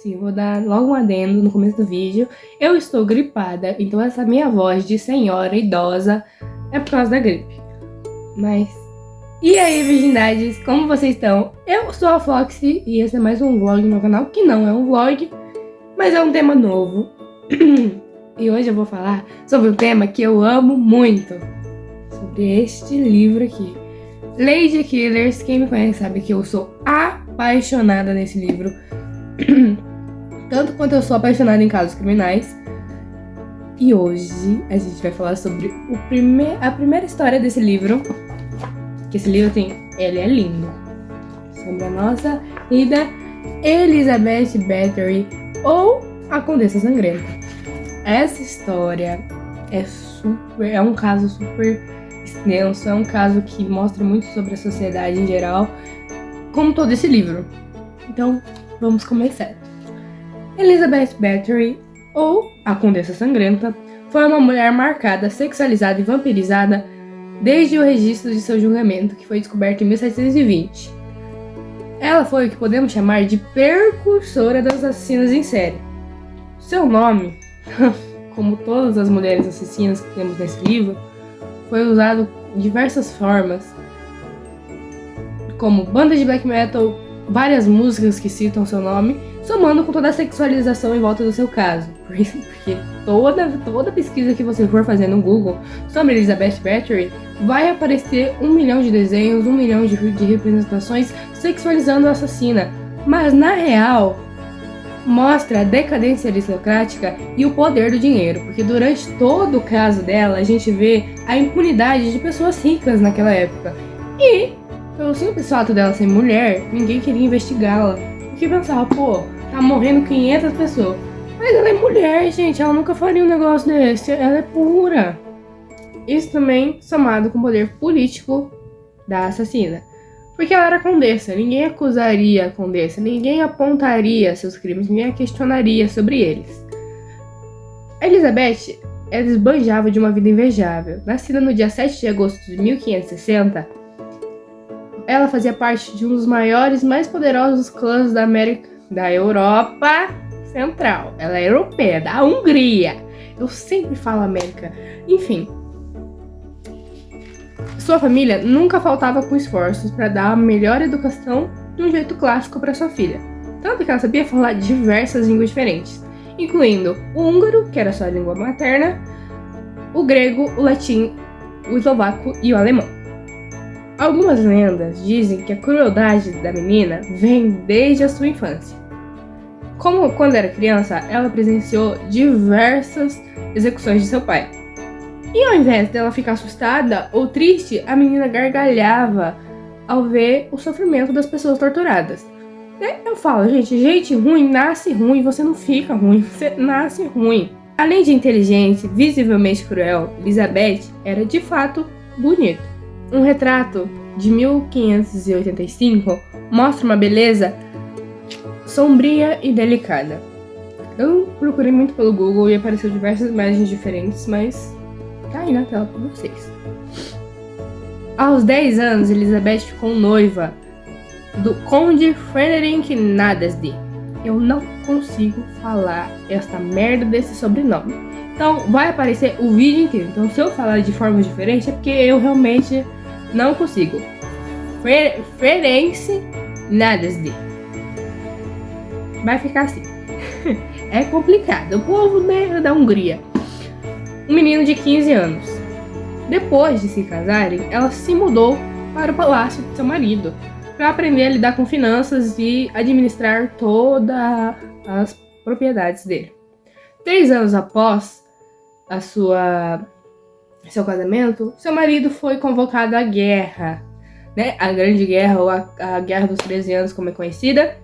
sim, vou dar logo um adendo no começo do vídeo. Eu estou gripada, então essa minha voz de senhora idosa é por causa da gripe. Mas... E aí, virgindades, como vocês estão? Eu sou a Foxy e esse é mais um vlog no meu canal, que não é um vlog, mas é um tema novo. E hoje eu vou falar sobre um tema que eu amo muito. Sobre este livro aqui. Lady Killers, quem me conhece sabe que eu sou apaixonada nesse livro. Tanto quanto eu sou apaixonada em casos criminais. E hoje a gente vai falar sobre a primeira história desse livro. Que esse livro ele é lindo. Sobre a nossa querida Elizabeth Bathory, ou a Condessa Sangrenta. Essa história é um caso super extenso, é um caso que mostra muito sobre a sociedade em geral, como todo esse livro. Então, vamos começar. Elizabeth Bathory, ou a Condessa Sangrenta, foi uma mulher marcada, sexualizada e vampirizada desde o registro de seu julgamento, que foi descoberto em 1720. Ela foi o que podemos chamar de precursora das assassinas em série. Seu nome, como todas as mulheres assassinas que temos nesse livro, foi usado de diversas formas, como bandas de black metal, várias músicas que citam seu nome, somando com toda a sexualização em volta do seu caso. Porque toda pesquisa que você for fazer no Google sobre Elizabeth Bathory, vai aparecer 1 milhão de desenhos, 1 milhão de representações sexualizando a assassina. Mas na real, mostra a decadência aristocrática e o poder do dinheiro, porque durante todo o caso dela, a gente vê a impunidade de pessoas ricas naquela época. E, pelo simples fato dela ser mulher, ninguém queria investigá-la, porque pensava, pô, tá morrendo 500 pessoas. Mas ela é mulher, gente, ela nunca faria um negócio desse, ela é pura. Isso também somado com o poder político da assassina. Porque ela era condessa, ninguém acusaria a condessa, ninguém apontaria seus crimes, ninguém a questionaria sobre eles. A Elizabeth esbanjava de uma vida invejável. Nascida no dia 7 de agosto de 1560, ela fazia parte de um dos maiores e mais poderosos clãs da Europa Central. Ela é europeia, da Hungria. Eu sempre falo América. Enfim. Sua família nunca faltava com esforços para dar a melhor educação de um jeito clássico para sua filha. Tanto que ela sabia falar diversas línguas diferentes, incluindo o húngaro, que era sua língua materna, o grego, o latim, o eslovaco e o alemão. Algumas lendas dizem que a crueldade da menina vem desde a sua infância. Como quando era criança, ela presenciou diversas execuções de seu pai. E ao invés dela ficar assustada ou triste, a menina gargalhava ao ver o sofrimento das pessoas torturadas. Eu falo, gente ruim nasce ruim, você não fica ruim, você nasce ruim. Além de inteligente, visivelmente cruel, Elizabeth era de fato bonita. Um retrato de 1585 mostra uma beleza sombria e delicada. Eu procurei muito pelo Google e apareceu diversas imagens diferentes, mas tá aí na tela pra vocês. Aos 10 anos, Elizabeth ficou noiva do Conde Frederick Nadesdy. Eu não consigo falar essa merda desse sobrenome. Então vai aparecer o vídeo inteiro. Então se eu falar de forma diferente é porque eu realmente não consigo. Frederick Nadesdy. Vai ficar assim. É complicado. O povo da Hungria. Um menino de 15 anos. Depois de se casarem, ela se mudou para o palácio de seu marido para aprender a lidar com finanças e administrar todas as propriedades dele. 3 anos após seu casamento, seu marido foi convocado à guerra, né? A Grande Guerra, ou a Guerra dos 13 Anos, como é conhecida,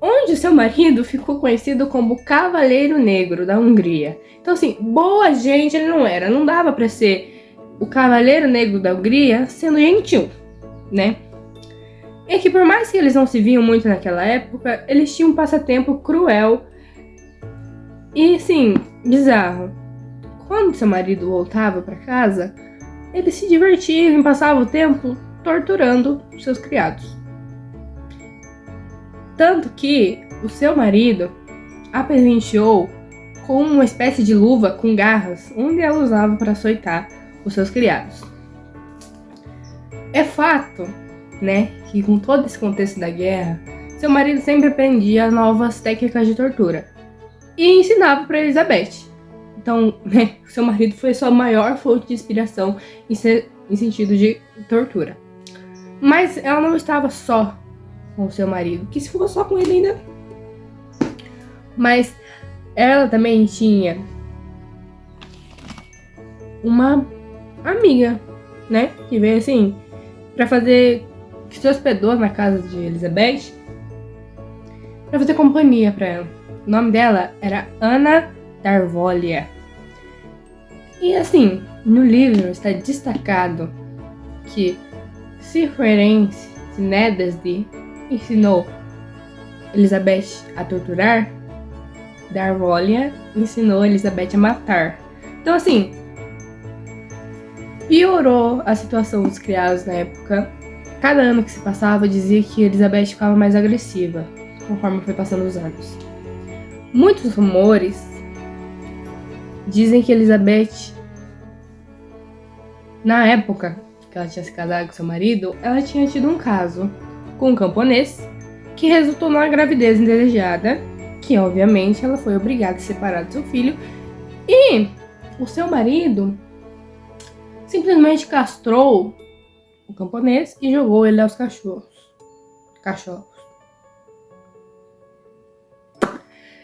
onde seu marido ficou conhecido como Cavaleiro Negro da Hungria. Então, assim, boa gente ele não era. Não dava pra ser o Cavaleiro Negro da Hungria sendo gentil, né? E que por mais que eles não se viam muito naquela época, eles tinham um passatempo cruel e, assim, bizarro. Quando seu marido voltava pra casa, eles se divertiam e passavam o tempo torturando seus criados. Tanto que o seu marido a presenteou com uma espécie de luva com garras, onde ela usava para açoitar os seus criados. É fato, né, que com todo esse contexto da guerra, seu marido sempre aprendia novas técnicas de tortura e ensinava para Elizabeth. Então, né, seu marido foi sua maior fonte de inspiração em sentido de tortura. Mas ela não estava só com o seu marido, que se ficou só com ele ainda. Mas ela também tinha uma amiga, né, que veio assim para fazer, que se hospedou na casa de Elizabeth para fazer companhia para ela. O nome dela era Ana Darvolha. E assim, no livro está destacado que Sir Ferenc Nedesdy ensinou Elizabeth a torturar, Darvolha ensinou Elizabeth a matar. Então assim, piorou a situação dos criados na época. Cada ano que se passava dizia que Elizabeth ficava mais agressiva conforme foi passando os anos. Muitos rumores dizem que Elizabeth, na época que ela tinha se casado com seu marido, ela tinha tido um caso com um camponês que resultou numa gravidez indesejada, que obviamente ela foi obrigada a se separar do seu filho, e o seu marido simplesmente castrou o camponês e jogou ele aos cachorros.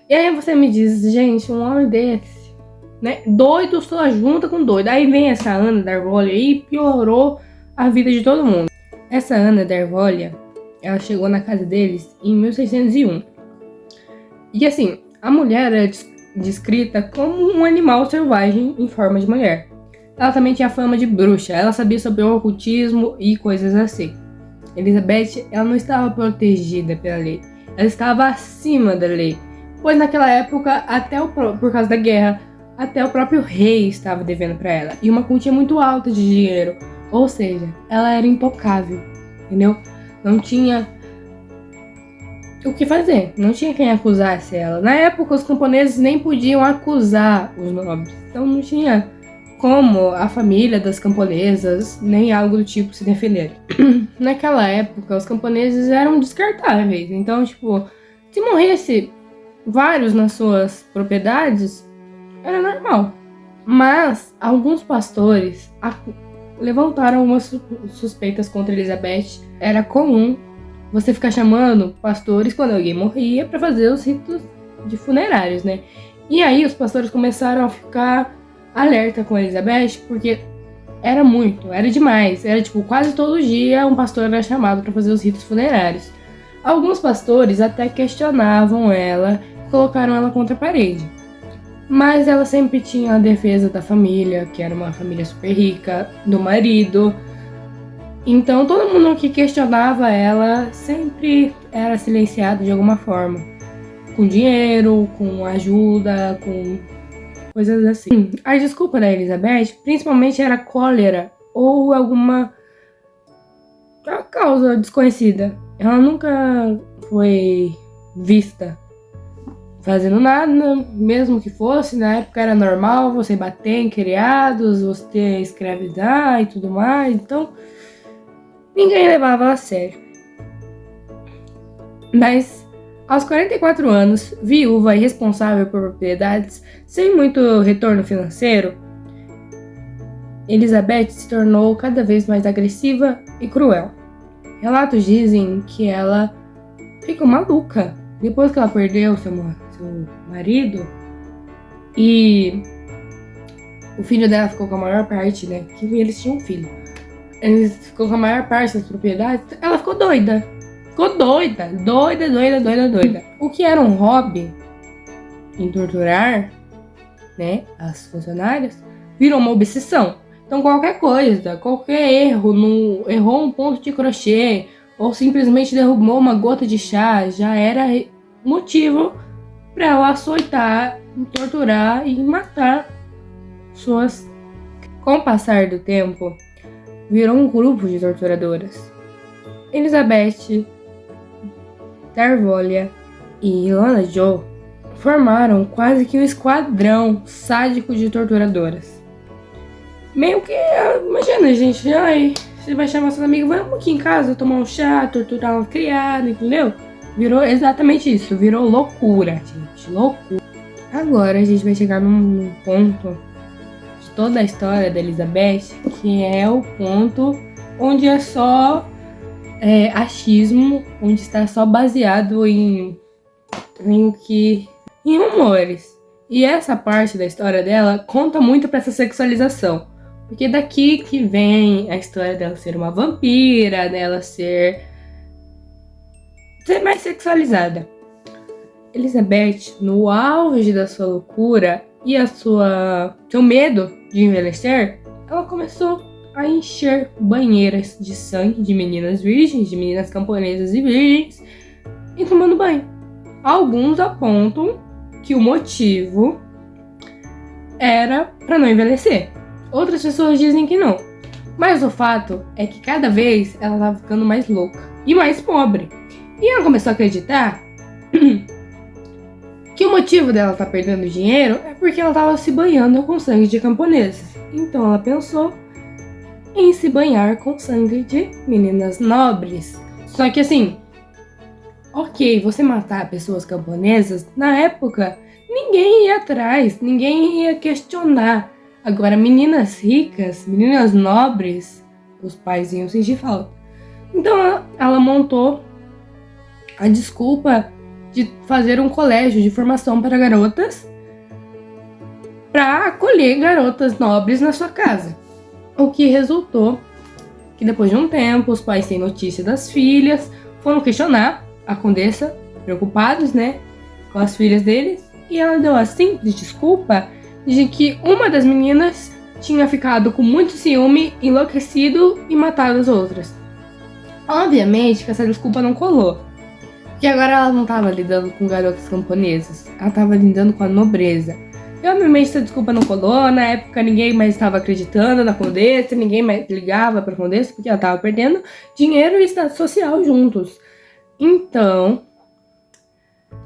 E aí você me diz, gente, um homem desse, né? Doido só junta com doido. Aí vem essa Ana Darvolha e piorou a vida de todo mundo. Essa Ana Darvolha, ela chegou na casa deles em 1601. E assim, a mulher era descrita como um animal selvagem em forma de mulher. Ela também tinha fama de bruxa, ela sabia sobre o ocultismo e coisas assim. Elizabeth, ela não estava protegida pela lei, ela estava acima da lei, pois naquela época, por causa da guerra, até o próprio rei estava devendo para ela, e uma quantia muito alta de dinheiro, ou seja, ela era intocável, entendeu? Não tinha o que fazer, não tinha quem acusasse ela. Na época, os camponeses nem podiam acusar os nobres, então não tinha como a família das camponesas, nem algo do tipo, se defenderem. Naquela época, os camponeses eram descartáveis. Então, tipo, se morresse vários nas suas propriedades, era normal. Mas alguns pastores levantaram algumas suspeitas contra Elizabeth. Era comum você ficar chamando pastores quando alguém morria para fazer os ritos de funerários, né? E aí os pastores começaram a ficar alerta com a Elizabeth, porque era demais. Era tipo, quase todo dia um pastor era chamado para fazer os ritos funerários. Alguns pastores até questionavam ela, colocaram ela contra a parede. Mas ela sempre tinha a defesa da família, que era uma família super rica, do marido. Então todo mundo que questionava ela sempre era silenciado de alguma forma. Com dinheiro, com ajuda, com coisas assim. A desculpa da Elizabeth principalmente era cólera ou alguma causa desconhecida. Ela nunca foi vista fazendo nada, mesmo que fosse. Na época era normal você bater em criados, você escravizar e tudo mais. Então ninguém levava ela a sério. Mas aos 44 anos, viúva e responsável por propriedades sem muito retorno financeiro, Elizabeth se tornou cada vez mais agressiva e cruel. Relatos dizem que ela ficou maluca depois que ela perdeu seu marido e o filho dela ficou com a maior parte, né? Que eles tinham um filho. Ele ficou com a maior parte das propriedades. Ela ficou doida. Ficou doida. O que era um hobby em torturar, né, as funcionárias, virou uma obsessão. Então qualquer coisa, qualquer erro, errou um ponto de crochê ou simplesmente derrubou uma gota de chá, já era motivo para ela açoitar, torturar e matar pessoas. Com o passar do tempo, virou um grupo de torturadoras. Elizabeth Tarvolya e Lana Jo formaram quase que um esquadrão sádico de torturadoras. Meio que, imagina, gente, ai, você vai chamar seus amigos, vamos aqui em casa tomar um chá, torturar uma criada, entendeu? Virou exatamente isso, virou loucura, gente, loucura. Agora a gente vai chegar num ponto de toda a história da Elizabeth, que é o ponto onde é só achismo, onde está só baseado em rumores. E essa parte da história dela conta muito para essa sexualização. Porque daqui que vem a história dela ser uma vampira, dela ser mais sexualizada. Elizabeth, no auge da sua loucura e seu medo de envelhecer, ela começou a encher banheiras de sangue de meninas virgens, de meninas camponesas e virgens, e tomando banho. Alguns apontam que o motivo era para não envelhecer. Outras pessoas dizem que não. Mas o fato é que cada vez ela estava ficando mais louca e mais pobre. E ela começou a acreditar que o motivo dela estar perdendo dinheiro é porque ela estava se banhando com sangue de camponeses. Então ela pensou em se banhar com sangue de meninas nobres. Só que assim, ok, você matar pessoas camponesas, na época ninguém ia atrás, ninguém ia questionar. Agora, meninas ricas, meninas nobres, os pais iam sentir falta. Então ela montou a desculpa de fazer um colégio de formação para garotas, para acolher garotas nobres na sua casa. O que resultou que depois de um tempo, os pais sem notícia das filhas foram questionar a condessa, preocupados, né, com as filhas deles, e ela deu a simples desculpa de que uma das meninas tinha ficado com muito ciúme, enlouquecido e matado as outras. Obviamente que essa desculpa não colou, porque agora ela não estava lidando com garotas camponesas, ela estava lidando com a nobreza. E obviamente essa desculpa não colou, na época ninguém mais estava acreditando na condessa, ninguém mais ligava para a condessa, porque ela estava perdendo dinheiro e status social juntos. Então,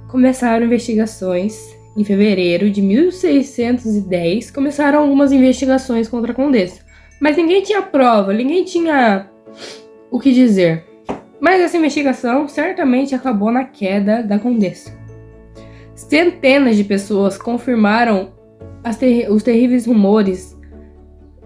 começaram investigações. Em fevereiro de 1610, começaram algumas investigações contra a condessa. Mas ninguém tinha prova, ninguém tinha o que dizer. Mas essa investigação certamente acabou na queda da condessa. Centenas de pessoas confirmaram os terríveis rumores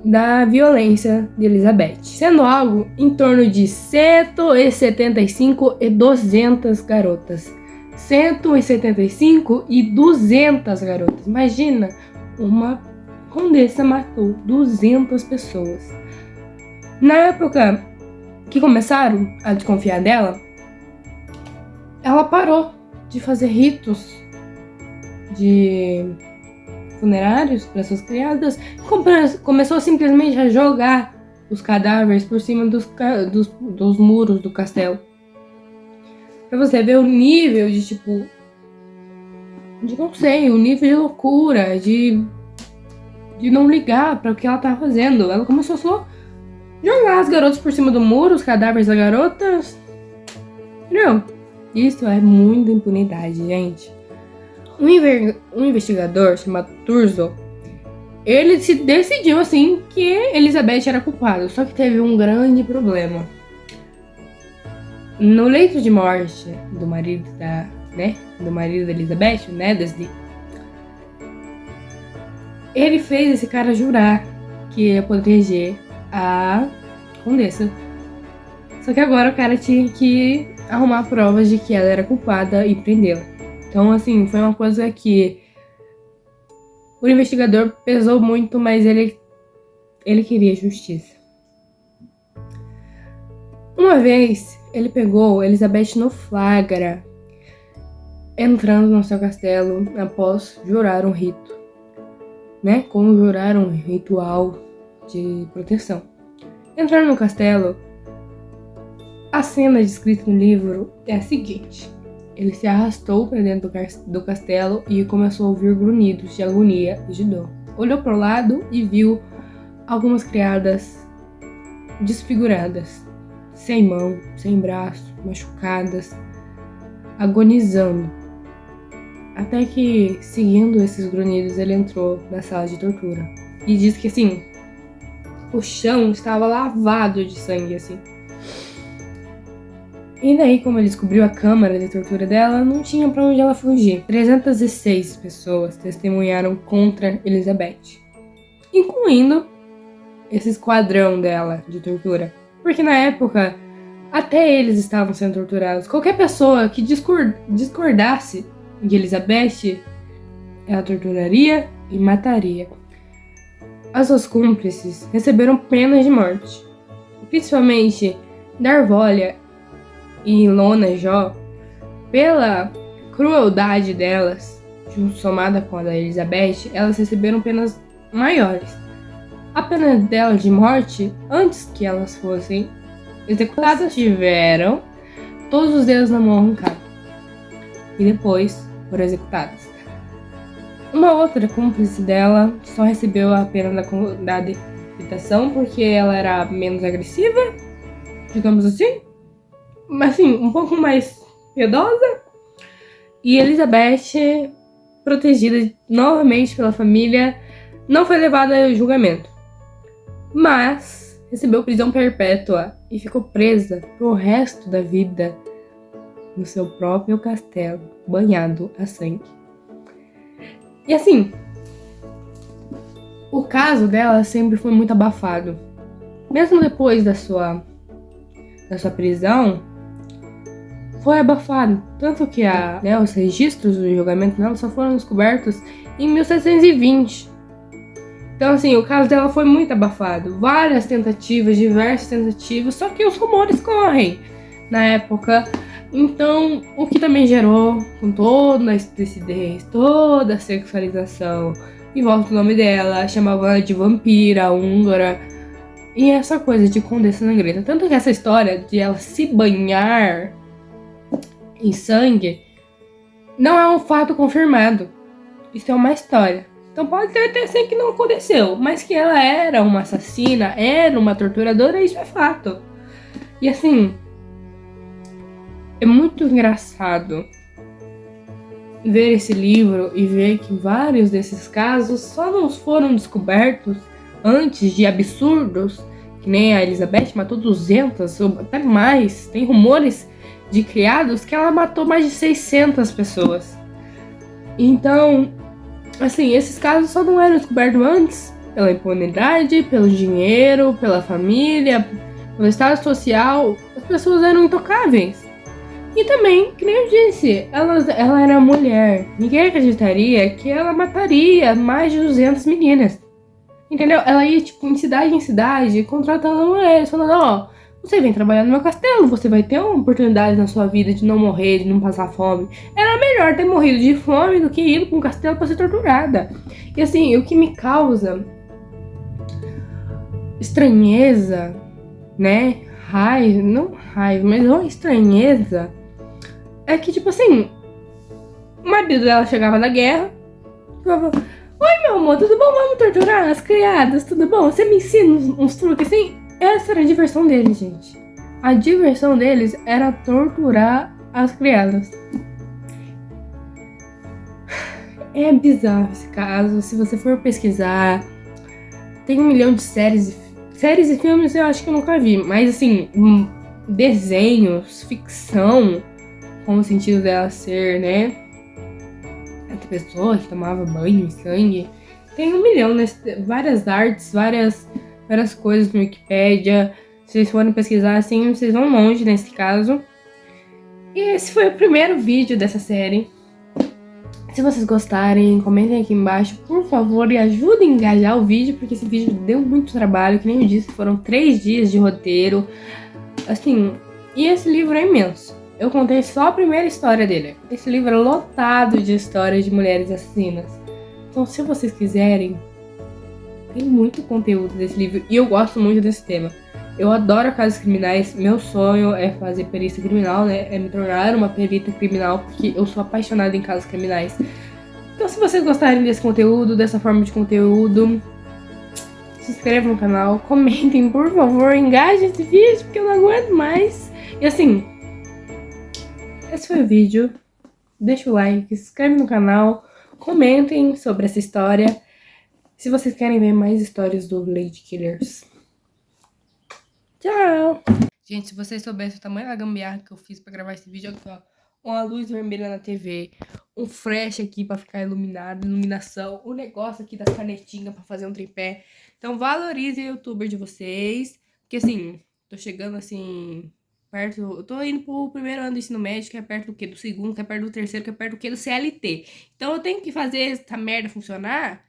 da violência de Elizabeth, sendo algo em torno de 175 e 200 garotas. 175 e 200 garotas. Imagina, uma condessa matou 200 pessoas. Na época que começaram a desconfiar dela, ela parou de fazer ritos de funerários para suas criadas, começou simplesmente a jogar os cadáveres por cima dos muros do castelo. Pra você ver o nível de não sei, o nível de loucura, de não ligar para o que ela tava fazendo. Ela começou só a jogar as garotas por cima do muro, os cadáveres das garotas. Entendeu? Isso é muita impunidade, gente. Um investigador chamado Turzo, ele se decidiu assim que Elizabeth era culpada, só que teve um grande problema. No leito de morte do marido da Elizabeth, né, ele fez esse cara jurar que ia proteger a condessa. Só que agora o cara tinha que arrumar provas de que ela era culpada e prendê-la. Então, assim, foi uma coisa que o investigador pesou muito, mas ele queria justiça. Uma vez, ele pegou Elizabeth no flagra, entrando no seu castelo após jurar um rito, né? Conjurar um ritual de proteção. Entrando no castelo, a cena descrita no livro é a seguinte: ele se arrastou para dentro do castelo e começou a ouvir grunhidos de agonia e de dor. Olhou para o lado e viu algumas criadas desfiguradas, sem mão, sem braço, machucadas. agonizando. Até que, seguindo esses grunhidos, ele entrou na sala de tortura. E disse que, assim, o chão estava lavado de sangue, assim. E daí, como ele descobriu a câmara de tortura dela, não tinha pra onde ela fugir. 306 pessoas testemunharam contra Elizabeth, incluindo esse esquadrão dela de tortura. Porque na época, até eles estavam sendo torturados. Qualquer pessoa que discordasse de Elizabeth, ela torturaria e mataria. As suas cúmplices receberam penas de morte, principalmente Darvolha e Ilona Jó, pela crueldade delas, somada com a da Elizabeth, elas receberam penas maiores. A pena delas de morte, antes que elas fossem executadas, tiveram todos os dedos na mão arrancados e depois foram executadas. Uma outra cúmplice dela só recebeu a pena da decapitação porque ela era menos agressiva, digamos assim, mas assim, um pouco mais piedosa. E Elizabeth, protegida novamente pela família, não foi levada ao julgamento, mas recebeu prisão perpétua e ficou presa pro resto da vida no seu próprio castelo, banhado a sangue. E assim, o caso dela sempre foi muito abafado. Mesmo depois da sua prisão, foi abafado. Tanto que os registros do julgamento dela só foram descobertos em 1720. Então assim, o caso dela foi muito abafado. Várias tentativas, diversas tentativas, só que os rumores correm na época. Então, o que também gerou, com toda a explicitez, toda a sexualização em volta do nome dela, chamavam ela de vampira húngara, e essa coisa de condessa sangrenta. Tanto que essa história de ela se banhar em sangue não é um fato confirmado. Isso é uma história. Então pode ter até ser que não aconteceu, mas que ela era uma assassina, era uma torturadora, isso é fato. E assim, é muito engraçado ver esse livro e ver que vários desses casos só não foram descobertos antes de absurdos, que nem a Elizabeth matou 200 ou até mais. Tem rumores de criados que ela matou mais de 600 pessoas. Então, assim, esses casos só não eram descobertos antes pela impunidade, pelo dinheiro, pela família, pelo estado social. As pessoas eram intocáveis. E também, que nem eu disse, ela era mulher. Ninguém acreditaria que ela mataria mais de 200 meninas. Entendeu? Ela ia, tipo, em cidade, contratando mulheres, falando, ó, você vem trabalhar no meu castelo, você vai ter uma oportunidade na sua vida de não morrer, de não passar fome. Era melhor ter morrido de fome do que ir para um castelo para ser torturada. E assim, o que me causa estranheza, né? Raiva, não raiva, mas uma estranheza, é que, tipo assim, o marido dela chegava da guerra, falava, oi, meu amor, tudo bom? Vamos torturar as criadas, tudo bom? Você me ensina uns truques assim? Essa era a diversão deles, gente. A diversão deles era torturar as criadas. É bizarro esse caso. Se você for pesquisar, tem 1 milhão de séries e filmes, eu acho que eu nunca vi. Mas assim, desenhos, ficção, com o sentido dela ser, né, essa pessoa que tomava banho em sangue. Tem 1 milhão, né? Várias artes, várias coisas no Wikipedia. Se vocês forem pesquisar assim, vocês vão longe nesse caso. E esse foi o primeiro vídeo dessa série. Se vocês gostarem, comentem aqui embaixo, por favor, e ajudem a engajar o vídeo, porque esse vídeo deu muito trabalho, que nem eu disse, foram 3 dias de roteiro. Assim, e esse livro é imenso. Eu contei só a primeira história dele. Esse livro é lotado de histórias de mulheres assassinas. Então, se vocês quiserem, tem muito conteúdo desse livro e eu gosto muito desse tema. Eu adoro casos criminais, meu sonho é fazer perícia criminal, né? É me tornar uma perita criminal, porque eu sou apaixonada em casos criminais. Então, se vocês gostarem desse conteúdo, dessa forma de conteúdo, se inscrevam no canal, comentem, por favor, engajem esse vídeo, porque eu não aguento mais. E assim, esse foi o vídeo. Deixa o like, se inscreve no canal, comentem sobre essa história. Se vocês querem ver mais histórias do Lady Killers. Tchau! Gente, se vocês soubessem o tamanho da gambiarra que eu fiz pra gravar esse vídeo, aqui, ó. Uma luz vermelha na TV, um flash aqui pra ficar iluminado, iluminação, o negócio aqui das canetinhas pra fazer um tripé. Então valorize o youtuber de vocês, porque assim, tô chegando assim, perto, eu tô indo pro primeiro ano do ensino médio, que é perto do quê? Do segundo, que é perto do terceiro, que é perto do quê? Do CLT. Então eu tenho que fazer essa merda funcionar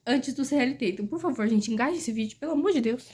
antes do CLT. Então, por favor, gente, engaje esse vídeo, pelo amor de Deus.